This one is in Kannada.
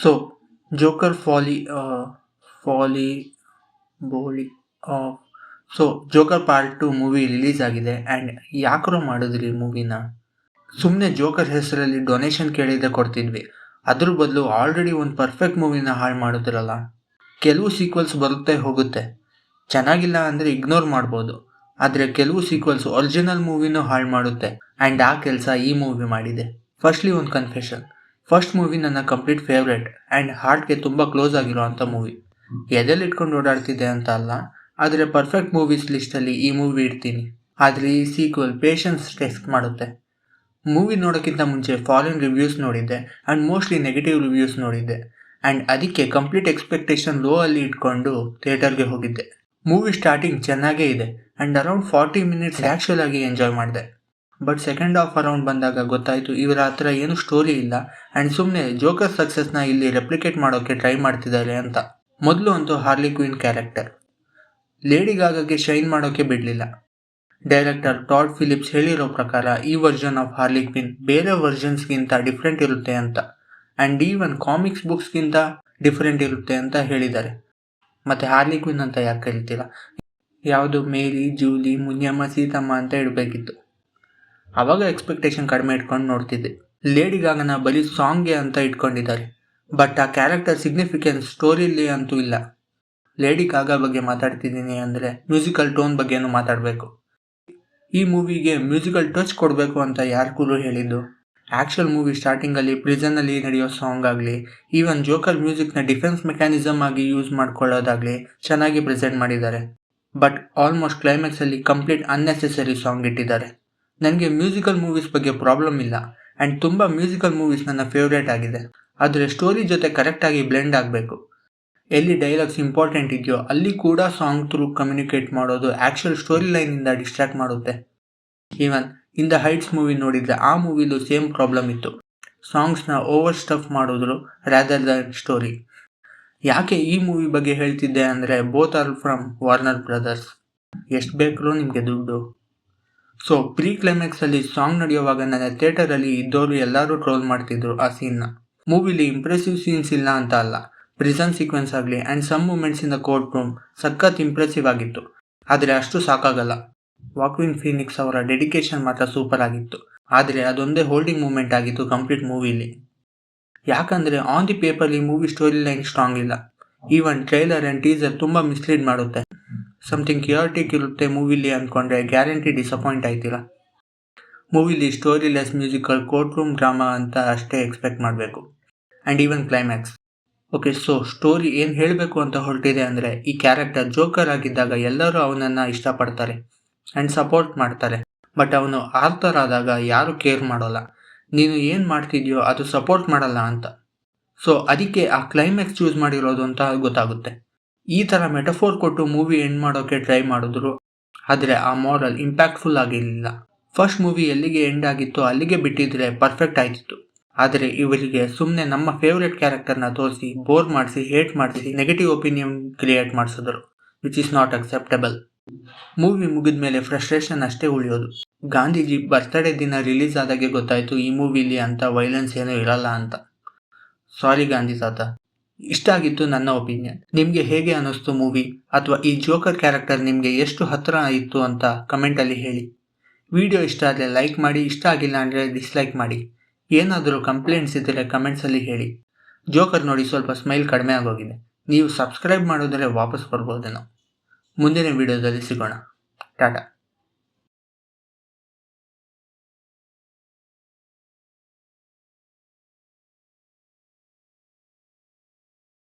ಸೊ ಜೋಕರ್ ಫಾಲಿ ಬೋಲಿ so Joker part 2 movie release ಆಗಿದೆ ಆ್ಯಂಡ್ ಯಾಕರೋ ಮಾಡಿದ್ರಿ ಈ ಮೂವಿನ. ಸುಮ್ಮನೆ ಜೋಕರ್ ಹೆಸರಲ್ಲಿ ಡೊನೇಷನ್ ಕೇಳಿದ್ರೆ ಕೊಡ್ತಿದ್ವಿ, ಅದ್ರ ಬದಲು ಆಲ್ರೆಡಿ ಒಂದು ಪರ್ಫೆಕ್ಟ್ ಮೂವಿನ ಹಾಳು ಮಾಡಿದ್ರಲ್ಲ. ಕೆಲವು ಸೀಕ್ವೆಲ್ಸ್ ಬರುತ್ತೆ ಹೋಗುತ್ತೆ, ಚೆನ್ನಾಗಿಲ್ಲ ಅಂದರೆ ಇಗ್ನೋರ್ ಮಾಡ್ಬೋದು, ಆದರೆ ಕೆಲವು ಸೀಕ್ವೆಲ್ಸ್ ಒರಿಜಿನಲ್ ಮೂವಿನೂ ಹಾಳು ಮಾಡುತ್ತೆ ಆ್ಯಂಡ್ ಆ ಕೆಲಸ ಈ ಮೂವಿ ಮಾಡಿದೆ. ಫಸ್ಟ್ಲಿ ಒಂದು ಕನ್ಫೆಷನ್, ಫಸ್ಟ್ ಮೂವಿ ನನ್ನ ಕಂಪ್ಲೀಟ್ ಫೇವ್ರೇಟ್ ಆ್ಯಂಡ್ ಹಾರ್ಟ್ಗೆ ತುಂಬ ಕ್ಲೋಸ್ ಆಗಿರೋ ಅಂಥ ಮೂವಿ. ಎದೆಲ್ಲಿ ಇಟ್ಕೊಂಡು ಓಡಾಡ್ತಿದ್ದೆ ಅಂತ ಅಲ್ಲ, ಆದರೆ ಪರ್ಫೆಕ್ಟ್ ಮೂವೀಸ್ ಲಿಸ್ಟಲ್ಲಿ ಈ ಮೂವಿ ಇಡ್ತೀನಿ. ಆದರೆ ಈ ಸೀಕ್ವೆಲ್ ಪೇಷನ್ಸ್ ಟೆಸ್ಟ್ ಮಾಡುತ್ತೆ. ಮೂವಿ ನೋಡೋಕ್ಕಿಂತ ಮುಂಚೆ ಫಾರಿನ್ ರಿವ್ಯೂಸ್ ನೋಡಿದ್ದೆ ಆ್ಯಂಡ್ ಮೋಸ್ಟ್ಲಿ ನೆಗೆಟಿವ್ ರಿವ್ಯೂಸ್ ನೋಡಿದ್ದೆ ಆ್ಯಂಡ್ ಅದಕ್ಕೆ ಕಂಪ್ಲೀಟ್ ಎಕ್ಸ್ಪೆಕ್ಟೇಷನ್ ಲೋ ಅಲ್ಲಿ ಇಟ್ಕೊಂಡು ಥಿಯೇಟರ್ಗೆ ಹೋಗಿದ್ದೆ. ಮೂವಿ ಸ್ಟಾರ್ಟಿಂಗ್ ಚೆನ್ನಾಗೇ ಇದೆ ಆ್ಯಂಡ್ ಅರೌಂಡ್ 40 ಮಿನಿಟ್ಸ್ ಆ್ಯಕ್ಚುಲ್ ಆಗಿ ಎಂಜಾಯ್ ಮಾಡಿದೆ. ಬಟ್ ಸೆಕೆಂಡ್ ಹಾಫ್ ಅರೌಂಡ್ ಬಂದಾಗ ಗೊತ್ತಾಯಿತು ಇವರ ಹತ್ರ ಏನು ಸ್ಟೋರಿ ಇಲ್ಲ ಆ್ಯಂಡ್ ಸುಮ್ಮನೆ ಜೋಕರ್ ಸಕ್ಸಸ್ನ ಇಲ್ಲಿ ರೆಪ್ಲಿಕೇಟ್ ಮಾಡೋಕ್ಕೆ ಟ್ರೈ ಮಾಡ್ತಿದ್ದಾರೆ ಅಂತ. ಮೊದಲು ಅಂತೂ ಹಾರ್ಲಿ ಕ್ವೀನ್ ಕ್ಯಾರೆಕ್ಟರ್ ಲೇಡಿ ಗಾಗಾಗೆ ಶೈನ್ ಮಾಡೋಕ್ಕೆ ಬಿಡಲಿಲ್ಲ. ಡೈರೆಕ್ಟರ್ ಟಾಡ್ ಫಿಲಿಪ್ಸ್ ಹೇಳಿರೋ ಪ್ರಕಾರ ಈ ವರ್ಷನ್ ಆಫ್ ಹಾರ್ಲಿ ಕ್ವೀನ್ ಬೇರೆ ವರ್ಷನ್ಸ್ಗಿಂತ ಡಿಫ್ರೆಂಟ್ ಇರುತ್ತೆ ಅಂತ ಆ್ಯಂಡ್ ಈವನ್ ಕಾಮಿಕ್ಸ್ ಬುಕ್ಸ್ಗಿಂತ ಡಿಫ್ರೆಂಟ್ ಇರುತ್ತೆ ಅಂತ ಹೇಳಿದ್ದಾರೆ. ಮತ್ತು ಹಾರ್ಲಿ ಕ್ವೀನ್ ಅಂತ ಯಾಕೆ ಕರಿತೀರಾ, ಯಾವುದು ಮೇರಿ, ಜೂಲಿ, ಮುನಿಯಮ್ಮ, ಸೀತಮ್ಮ ಅಂತ ಇಡಬೇಕಿತ್ತು. ಆವಾಗ ಎಕ್ಸ್ಪೆಕ್ಟೇಷನ್ ಕಡಿಮೆ ಇಟ್ಕೊಂಡು ನೋಡ್ತಿದ್ದೆ. ಲೇಡಿ ಗಾಗನ ಬರೀ ಸಾಂಗ್ಗೆ ಅಂತ ಇಟ್ಕೊಂಡಿದ್ದಾರೆ, ಬಟ್ ಆ ಕ್ಯಾರೆಕ್ಟರ್ ಸಿಗ್ನಿಫಿಕೆನ್ಸ್ ಸ್ಟೋರಿಲಿ ಅಂತೂ ಇಲ್ಲ. ಲೇಡಿ ಗಾಗಾ ಬಗ್ಗೆ ಮಾತಾಡ್ತಿದ್ದೀನಿ ಅಂದರೆ ಮ್ಯೂಸಿಕಲ್ ಟೋನ್ ಬಗ್ಗೆನೂ ಮಾತಾಡಬೇಕು. ಈ ಮೂವಿಗೆ ಮ್ಯೂಸಿಕಲ್ ಟಚ್ ಕೊಡಬೇಕು ಅಂತ ಯಾರಿಗೂ ಹೇಳಿದ್ದು. ಆ್ಯಕ್ಚುಲ್ ಮೂವಿ ಸ್ಟಾರ್ಟಿಂಗಲ್ಲಿ ಪ್ರಿಸನ್ನಲ್ಲಿ ನಡೆಯೋ ಸಾಂಗ್ ಆಗಲಿ, ಈವನ್ ಜೋಕರ್ ಮ್ಯೂಸಿಕ್ನ ಡಿಫೆನ್ಸ್ ಮೆಕ್ಯಾನಿಸಮ್ ಆಗಿ ಯೂಸ್ ಮಾಡ್ಕೊಳ್ಳೋದಾಗಲಿ ಚೆನ್ನಾಗಿ ಪ್ರೆಸೆಂಟ್ ಮಾಡಿದ್ದಾರೆ. ಬಟ್ ಆಲ್ಮೋಸ್ಟ್ ಕ್ಲೈಮ್ಯಾಕ್ಸಲ್ಲಿ ಕಂಪ್ಲೀಟ್ ಅನ್ನೆಸೆಸರಿ ಸಾಂಗ್ ಇಟ್ಟಿದ್ದಾರೆ. ನನಗೆ ಮ್ಯೂಸಿಕಲ್ ಮೂವೀಸ್ ಬಗ್ಗೆ ಪ್ರಾಬ್ಲಮ್ ಇಲ್ಲ ಆ್ಯಂಡ್ ತುಂಬ ಮ್ಯೂಸಿಕಲ್ ಮೂವೀಸ್ ನನ್ನ ಫೇವ್ರೇಟ್ ಆಗಿದೆ, ಆದರೆ ಸ್ಟೋರಿ ಜೊತೆ ಕರೆಕ್ಟಾಗಿ ಬ್ಲೆಂಡ್ ಆಗಬೇಕು. ಎಲ್ಲಿ ಡೈಲಾಗ್ಸ್ ಇಂಪಾರ್ಟೆಂಟ್ ಇದೆಯೋ ಅಲ್ಲಿ ಕೂಡ ಸಾಂಗ್ ಥ್ರೂ ಕಮ್ಯುನಿಕೇಟ್ ಮಾಡೋದು ಆ್ಯಕ್ಚುಲ್ ಸ್ಟೋರಿ ಲೈನಿಂದ ಡಿಸ್ಟ್ರಾಕ್ಟ್ ಮಾಡುತ್ತೆ. Even in the heights movie ನೋಡಿದರೆ ಆ ಮೂವಿಲೂ ಸೇಮ್ ಪ್ರಾಬ್ಲಮ್ ಇತ್ತು. ಸಾಂಗ್ಸ್ನ ಓವರ್ ಸ್ಟಫ್ ಮಾಡಿದ್ರು ರಾದರ್ ದನ್ ಸ್ಟೋರಿ. ಯಾಕೆ ಈ ಮೂವಿ ಬಗ್ಗೆ ಹೇಳ್ತಿದ್ದೆ ಅಂದರೆ both are from Warner brothers. ಎಷ್ಟು ಬೇಕು ನಿಮಗೆ ದುಡ್ಡು. ಸೊ ಪ್ರೀ ಕ್ಲೈಮ್ಯಾಕ್ಸಲ್ಲಿ ಸಾಂಗ್ ನಡೆಯುವಾಗ ನನ್ನ ಥಿಯೇಟರಲ್ಲಿ ಇದ್ದವರು ಎಲ್ಲರೂ ಟ್ರೋಲ್ ಮಾಡ್ತಿದ್ರು ಆ ಸೀನ್ನ. ಮೂವಿಲಿ ಇಂಪ್ರೆಸಿವ್ ಸೀನ್ಸ್ ಇಲ್ಲ ಅಂತ ಅಲ್ಲ, ಪ್ರಿಸನ್ ಸೀಕ್ವೆನ್ಸ್ ಆಗಲಿ and some moments in the courtroom ಸಖತ್ ಇಂಪ್ರೆಸಿವ್ ಆಗಿತ್ತು, ಆದರೆ ಅಷ್ಟು ಸಾಕಾಗಲ್ಲ. ವಾಕ್ವಿನ್ ಫೀನಿಕ್ಸ್ ಅವರ ಡೆಡಿಕೇಶನ್ ಮಾತ್ರ ಸೂಪರ್ ಆಗಿತ್ತು, ಆದರೆ ಅದೊಂದೇ ಹೋಲ್ಡಿಂಗ್ ಮೂಮೆಂಟ್ ಆಗಿತ್ತು ಕಂಪ್ಲೀಟ್ ಮೂವಿಲಿ. ಯಾಕಂದರೆ ಆನ್ ದಿ ಪೇಪರ್ ಈ ಮೂವಿ ಸ್ಟೋರಿ ಲೈನ್ ಸ್ಟ್ರಾಂಗ್ ಇಲ್ಲ. ಈವನ್ ಟ್ರೈಲರ್ ಆ್ಯಂಡ್ ಟೀಸರ್ ತುಂಬ ಮಿಸ್ಲೀಡ್ ಮಾಡುತ್ತೆ. ಸಮಥಿಂಗ್ ಕಿಯಾಟಿಕ್ ಇರುತ್ತೆ ಮೂವಿಲಿ ಅಂದ್ಕೊಂಡ್ರೆ ಗ್ಯಾರಂಟಿ ಡಿಸಪಾಯಿಂಟ್ ಆಯ್ತಿಲ್ಲ. ಮೂವಿಲಿ story less musical courtroom drama ಅಂತ ಅಷ್ಟೇ ಎಕ್ಸ್ಪೆಕ್ಟ್ ಮಾಡಬೇಕು. And even climax okay. So story ಏನು ಹೇಳಬೇಕು ಅಂತ ಹೊರಟಿದೆ ಅಂದರೆ, ಈ ಕ್ಯಾರೆಕ್ಟರ್ ಜೋಕರ್ ಆಗಿದ್ದಾಗ ಎಲ್ಲರೂ ಅವನನ್ನು ಇಷ್ಟಪಡ್ತಾರೆ ಆ್ಯಂಡ್ ಸಪೋರ್ಟ್ ಮಾಡ್ತಾರೆ, ಬಟ್ ಅವನು ಆರ್ಥರ್ ಆದಾಗ ಯಾರೂ ಕೇರ್ ಮಾಡೋಲ್ಲ, ನೀನು ಏನು ಮಾಡ್ತಿದ್ಯೋ ಅದು ಸಪೋರ್ಟ್ ಮಾಡಲ್ಲ ಅಂತ. ಸೊ ಅದಕ್ಕೆ ಆ ಕ್ಲೈಮ್ಯಾಕ್ಸ್ ಚೂಸ್ ಮಾಡಿರೋದು ಅಂತ ಗೊತ್ತಾಗುತ್ತೆ. ಈ ಥರ ಮೆಟಫೋರ್ ಕೊಟ್ಟು ಮೂವಿ ಎಂಡ್ ಮಾಡೋಕ್ಕೆ ಟ್ರೈ ಮಾಡಿದ್ರು, ಆದರೆ ಆ ಮಾರಲ್ ಇಂಪ್ಯಾಕ್ಟ್ಫುಲ್ ಆಗಿರಲಿಲ್ಲ. ಫಸ್ಟ್ ಮೂವಿ ಎಲ್ಲಿಗೆ ಎಂಡ್ ಆಗಿತ್ತು ಅಲ್ಲಿಗೆ ಬಿಟ್ಟಿದ್ರೆ ಪರ್ಫೆಕ್ಟ್ ಆಯ್ತಿತ್ತು, ಆದರೆ ಇವರಿಗೆ ಸುಮ್ಮನೆ ನಮ್ಮ ಫೇವ್ರೆಟ್ ಕ್ಯಾರೆಕ್ಟರ್ನ ತೋರಿಸಿ ಬೋರ್ ಮಾಡಿಸಿ ಹೇಟ್ ಮಾಡಿಸಿ ನೆಗೆಟಿವ್ ಒಪಿನಿಯನ್ ಕ್ರಿಯೇಟ್ ಮಾಡಿಸಿದ್ರು, which is not acceptable. Movie ಮುಗಿದ ಮೇಲೆ ಫ್ರಸ್ಟ್ರೇಷನ್ ಅಷ್ಟೇ ಉಳಿಯೋದು. ಗಾಂಧೀಜಿ ಬರ್ತ್ಡೇ ದಿನ ರಿಲೀಸ್ ಆದಾಗೆ ಗೊತ್ತಾಯಿತು ಈ ಮೂವಿಲಿ ಅಂತ ವೈಲೆನ್ಸ್ ಏನೂ ಇರಲ್ಲ ಅಂತ. ಸಾರಿ ಗಾಂಧಿ ತಾತ. ಇಷ್ಟ ಆಗಿತ್ತು ನನ್ನ ಒಪಿನಿಯನ್. ನಿಮಗೆ ಹೇಗೆ ಅನ್ನಿಸ್ತು ಮೂವಿ, ಅಥವಾ ಈ ಜೋಕರ್ ಕ್ಯಾರೆಕ್ಟರ್ ನಿಮಗೆ ಎಷ್ಟು ಹತ್ತಿರ ಇತ್ತು ಅಂತ ಕಮೆಂಟಲ್ಲಿ ಹೇಳಿ. ವಿಡಿಯೋ ಇಷ್ಟ ಆದರೆ ಲೈಕ್ ಮಾಡಿ, ಇಷ್ಟ ಆಗಿಲ್ಲ ಅಂದರೆ ಡಿಸ್ಲೈಕ್ ಮಾಡಿ. ಏನಾದರೂ ಕಂಪ್ಲೇಂಟ್ಸ್ ಇದ್ದರೆ ಕಮೆಂಟ್ಸಲ್ಲಿ ಹೇಳಿ. ಜೋಕರ್ ನೋಡಿ ಸ್ವಲ್ಪ ಸ್ಮೈಲ್ ಕಡಿಮೆ ಆಗೋಗಿದೆ. ನೀವು ಸಬ್ಸ್ಕ್ರೈಬ್ ಮಾಡಿದ್ರೆ ವಾಪಸ್ ಬರ್ಬೋದೇನೋ. ಮುಂದಿನ ವಿಡಿಯೋದಲ್ಲಿ ಸಿಗೋಣ. ಟಾಟಾ.